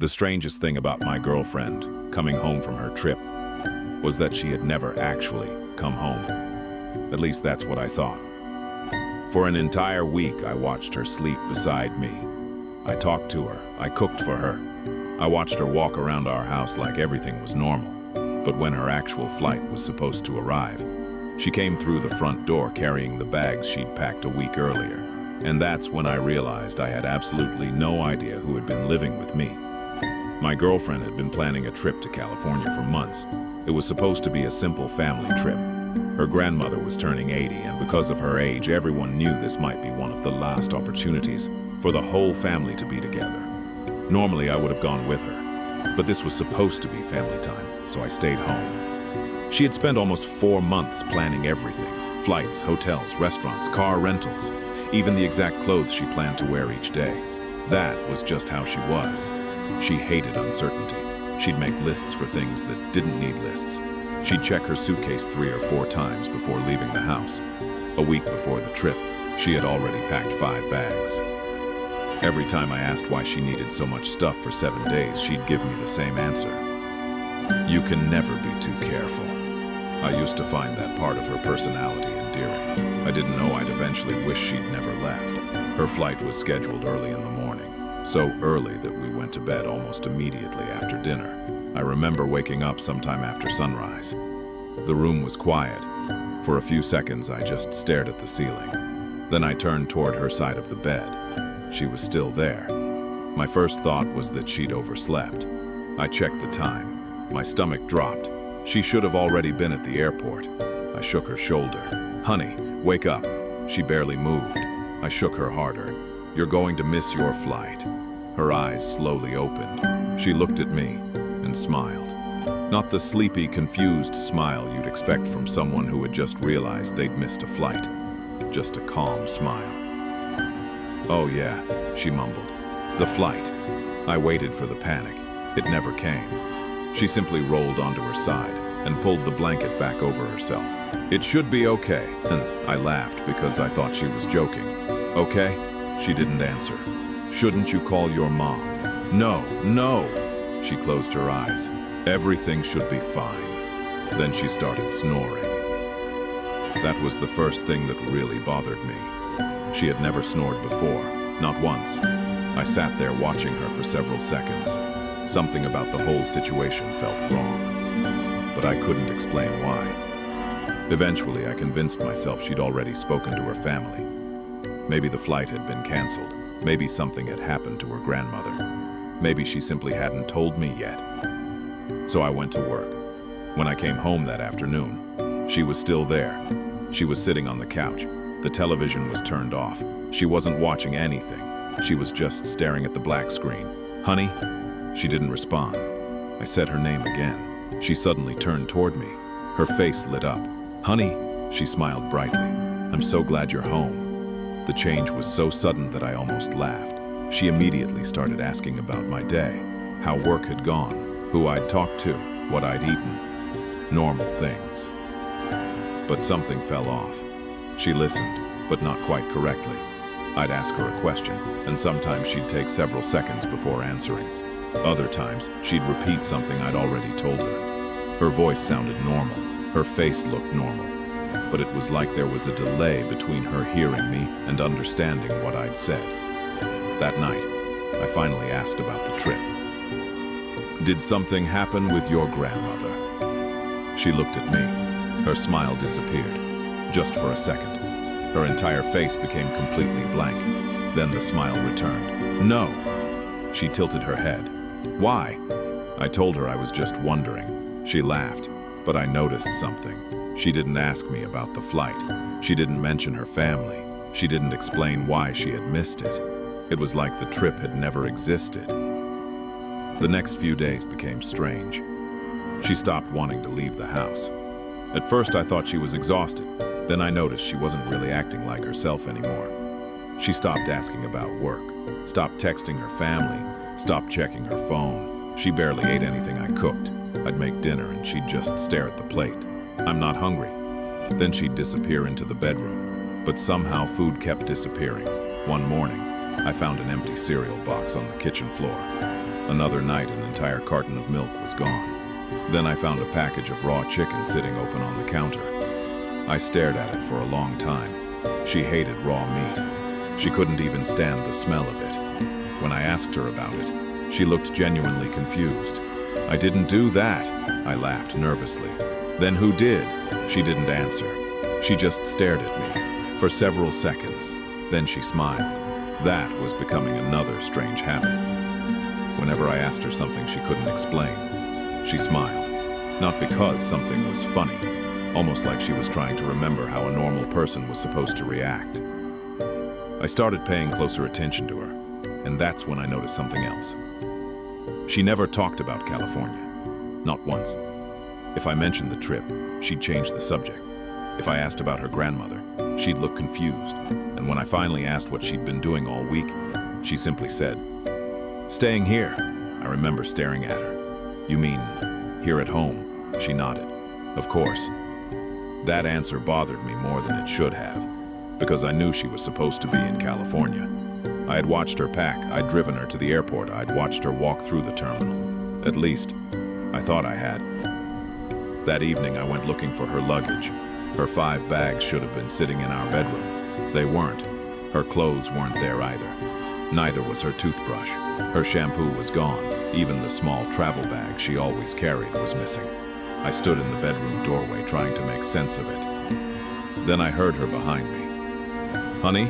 The strangest thing about my girlfriend coming home from her trip was that she had never actually come home. At least that's what I thought. For an entire week, I watched her sleep beside me. I talked to her. I cooked for her. I watched her walk around our house like everything was normal. But when her actual flight was supposed to arrive, she came through the front door carrying the bags she'd packed a week earlier. And that's when I realized I had absolutely no idea who had been living with me. My girlfriend had been planning a trip to California for months. It was supposed to be a simple family trip. Her grandmother was turning 80, and because of her age, everyone knew this might be one of the last opportunities for the whole family to be together. Normally, I would have gone with her, but this was supposed to be family time, so I stayed home. She had spent almost 4 months planning everything: flights, hotels, restaurants, car rentals, even the exact clothes she planned to wear each day. That was just how she was. She hated uncertainty. She'd make lists for things that didn't need lists. She'd check her suitcase 3 or 4 times before leaving the house. A week before the trip, she had already packed 5 bags. Every time I asked why she needed so much stuff for 7 days, she'd give me the same answer. You can never be too careful. I used to find that part of her personality endearing. I didn't know I'd eventually wish she'd never left. Her flight was scheduled early in the morning, so early that we went to bed almost immediately after dinner. I remember waking up sometime after sunrise. The room was quiet. For a few seconds, I just stared at the ceiling. Then I turned toward her side of the bed. She was still there. My first thought was that she'd overslept. I checked the time. My stomach dropped. She should have already been at the airport. I shook her shoulder. "Honey, wake up." She barely moved. I shook her harder. "You're going to miss your flight." Her eyes slowly opened. She looked at me and smiled. Not the sleepy, confused smile you'd expect from someone who had just realized they'd missed a flight. Just a calm smile. "Oh yeah," she mumbled. "The flight." I waited for the panic. It never came. She simply rolled onto her side and pulled the blanket back over herself. "It should be okay." And I laughed because I thought she was joking. "Okay?" She didn't answer. "Shouldn't you call your mom?" "No, no." She closed her eyes. "Everything should be fine." Then she started snoring. That was the first thing that really bothered me. She had never snored before, not once. I sat there watching her for several seconds. Something about the whole situation felt wrong, but I couldn't explain why. Eventually, I convinced myself she'd already spoken to her family. Maybe the flight had been canceled. Maybe something had happened to her grandmother. Maybe she simply hadn't told me yet. So I went to work. When I came home that afternoon, she was still there. She was sitting on the couch. The television was turned off. She wasn't watching anything. She was just staring at the black screen. "Honey?" She didn't respond. I said her name again. She suddenly turned toward me. Her face lit up. "Honey?" She smiled brightly. "I'm so glad you're home." The change was so sudden that I almost laughed. She immediately started asking about my day, how work had gone, who I'd talked to, what I'd eaten. Normal things. But something fell off. She listened, but not quite correctly. I'd ask her a question, and sometimes she'd take several seconds before answering. Other times, she'd repeat something I'd already told her. Her voice sounded normal. Her face looked normal. But it was like there was a delay between her hearing me and understanding what I'd said. That night, I finally asked about the trip. "Did something happen with your grandmother?" She looked at me. Her smile disappeared, just for a second. Her entire face became completely blank. Then the smile returned. "No." She tilted her head. "Why?" I told her I was just wondering. She laughed, but I noticed something. She didn't ask me about the flight. She didn't mention her family. She didn't explain why she had missed it. It was like the trip had never existed. The next few days became strange. She stopped wanting to leave the house. At first I thought she was exhausted. Then I noticed she wasn't really acting like herself anymore. She stopped asking about work, stopped texting her family, stopped checking her phone. She barely ate anything I cooked. I'd make dinner and she'd just stare at the plate. "I'm not hungry." Then she'd disappear into the bedroom. But somehow food kept disappearing. One morning, I found an empty cereal box on the kitchen floor. Another night, an entire carton of milk was gone. Then I found a package of raw chicken sitting open on the counter. I stared at it for a long time. She hated raw meat. She couldn't even stand the smell of it. When I asked her about it, she looked genuinely confused. "I didn't do that," I laughed nervously. "Then who did?" She didn't answer. She just stared at me for several seconds. Then she smiled. That was becoming another strange habit. Whenever I asked her something she couldn't explain, she smiled. Not because something was funny, almost like she was trying to remember how a normal person was supposed to react. I started paying closer attention to her, and that's when I noticed something else. She never talked about California. Not once. If I mentioned the trip, she'd change the subject. If I asked about her grandmother, she'd look confused. And when I finally asked what she'd been doing all week, she simply said, "Staying here." I remember staring at her. "You mean here at home?" She nodded. Of course. That answer bothered me more than it should have, because I knew she was supposed to be in California. I had watched her pack, I'd driven her to the airport, I'd watched her walk through the terminal. At least, I thought I had. That evening I went looking for her luggage. Her 5 bags should have been sitting in our bedroom. They weren't. Her clothes weren't there either. Neither was her toothbrush. Her shampoo was gone. Even the small travel bag she always carried was missing. I stood in the bedroom doorway trying to make sense of it. Then I heard her behind me. "Honey?"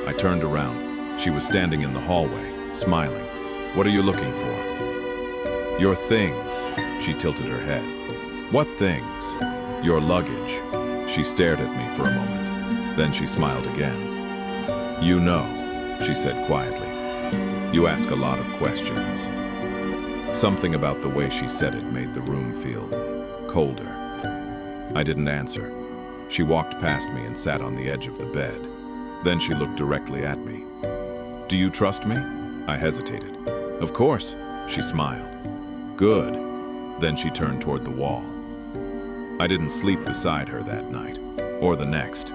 I turned around. She was standing in the hallway, smiling. "What are you looking for?" "Your things." She tilted her head. "What things?" "Your luggage." She stared at me for a moment. Then she smiled again. "You know," she said quietly. "You ask a lot of questions." Something about the way she said it made the room feel colder. I didn't answer. She walked past me and sat on the edge of the bed. Then she looked directly at me. "Do you trust me?" I hesitated. "Of course," she smiled. "Good." Then she turned toward the wall. I didn't sleep beside her that night, or the next.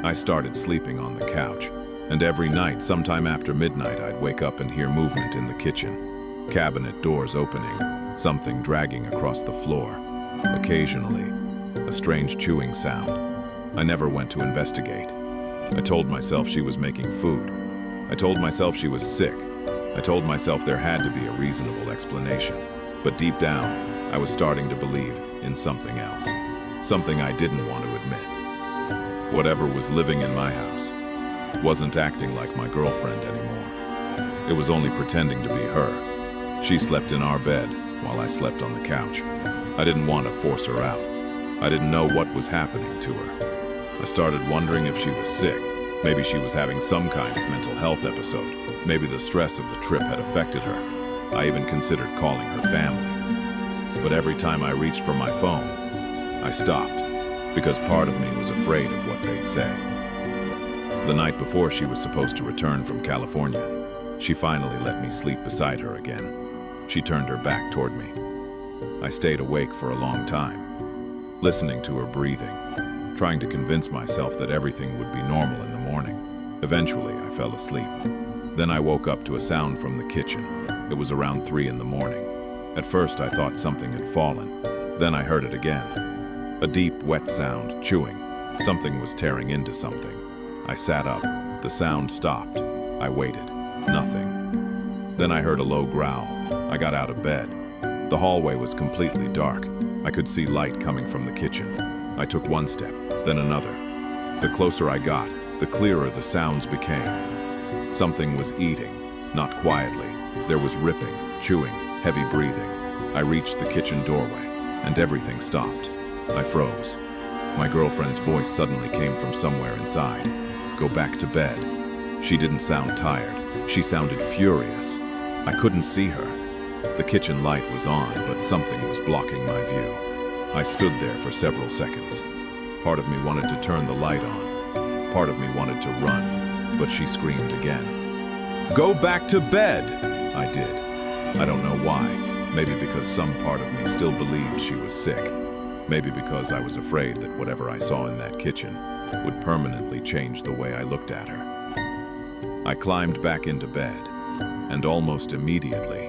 I started sleeping on the couch, and every night, sometime after midnight, I'd wake up and hear movement in the kitchen. Cabinet doors opening, something dragging across the floor. Occasionally, a strange chewing sound. I never went to investigate. I told myself she was making food. I told myself she was sick. I told myself there had to be a reasonable explanation. But deep down, I was starting to believe in something else. Something I didn't want to admit. Whatever was living in my house wasn't acting like my girlfriend anymore. It was only pretending to be her. She slept in our bed while I slept on the couch. I didn't want to force her out. I didn't know what was happening to her. I started wondering if she was sick. Maybe she was having some kind of mental health episode. Maybe the stress of the trip had affected her. I even considered calling her family. But every time I reached for my phone, I stopped, because part of me was afraid of what they'd say. The night before she was supposed to return from California, she finally let me sleep beside her again. She turned her back toward me. I stayed awake for a long time, listening to her breathing, trying to convince myself that everything would be normal in the morning. Eventually, I fell asleep. Then I woke up to a sound from the kitchen. It was around 3 in the morning. At first, I thought something had fallen. Then I heard it again. A deep, wet sound, chewing. Something was tearing into something. I sat up. The sound stopped. I waited. Nothing. Then I heard a low growl. I got out of bed. The hallway was completely dark. I could see light coming from the kitchen. I took one step, then another. The closer I got, the clearer the sounds became. Something was eating, not quietly. There was ripping, chewing, heavy breathing. I reached the kitchen doorway, and everything stopped. I froze. My girlfriend's voice suddenly came from somewhere inside. "Go back to bed." She didn't sound tired. She sounded furious. I couldn't see her. The kitchen light was on, but something was blocking my view. I stood there for several seconds. Part of me wanted to turn the light on. Part of me wanted to run, but she screamed again. "Go back to bed!" I did. I don't know why. Maybe because some part of me still believed she was sick. Maybe because I was afraid that whatever I saw in that kitchen would permanently change the way I looked at her. I climbed back into bed, and almost immediately,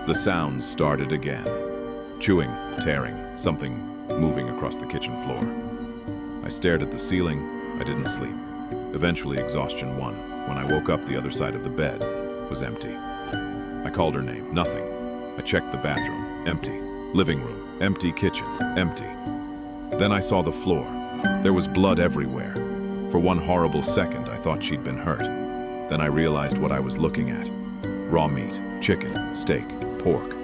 The sounds started again. Chewing, tearing, something moving across the kitchen floor. I stared at the ceiling. I didn't sleep. Eventually, exhaustion won. When I woke up, the other side of the bed was empty. I called her name. Nothing. I checked the bathroom. Empty. Living room. Empty. Kitchen. Empty. Then I saw the floor. There was blood everywhere. For one horrible second, I thought she'd been hurt. Then I realized what I was looking at. Raw meat, chicken, steak, pork.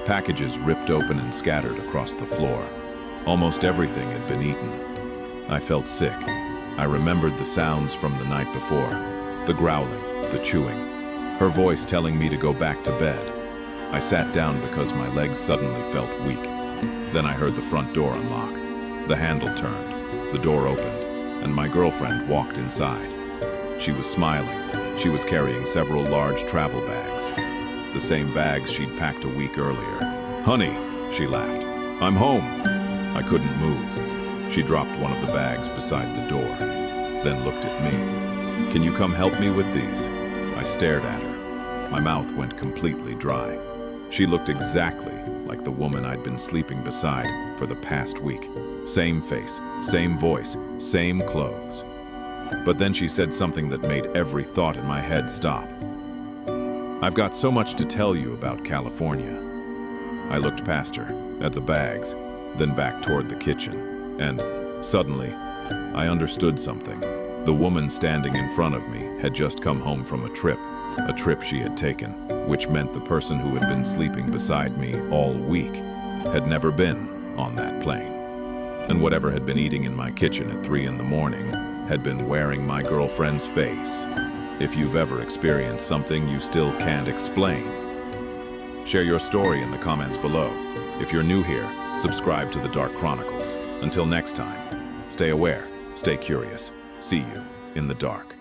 Packages ripped open and scattered across the floor. Almost everything had been eaten. I felt sick. I remembered the sounds from the night before. The growling, the chewing. Her voice telling me to go back to bed. I sat down because my legs suddenly felt weak. Then I heard the front door unlock. The handle turned. The door opened, and my girlfriend walked inside. She was smiling. She was carrying several large travel bags. The same bags she'd packed a week earlier. "Honey," she laughed. "I'm home." I couldn't move. She dropped one of the bags beside the door, then looked at me. "Can you come help me with these?" I stared at her. My mouth went completely dry. She looked exactly like the woman I'd been sleeping beside for the past week. Same face, same voice, same clothes. But then she said something that made every thought in my head stop. "I've got so much to tell you about California." I looked past her, at the bags, then back toward the kitchen, and suddenly, I understood something. The woman standing in front of me had just come home from a trip she had taken, which meant the person who had been sleeping beside me all week had never been on that plane. And whatever had been eating in my kitchen at 3 in the morning had been wearing my girlfriend's face. If you've ever experienced something you still can't explain, share your story in the comments below. If you're new here, subscribe to the Dark Chronicles. Until next time, stay aware, stay curious. See you in the dark.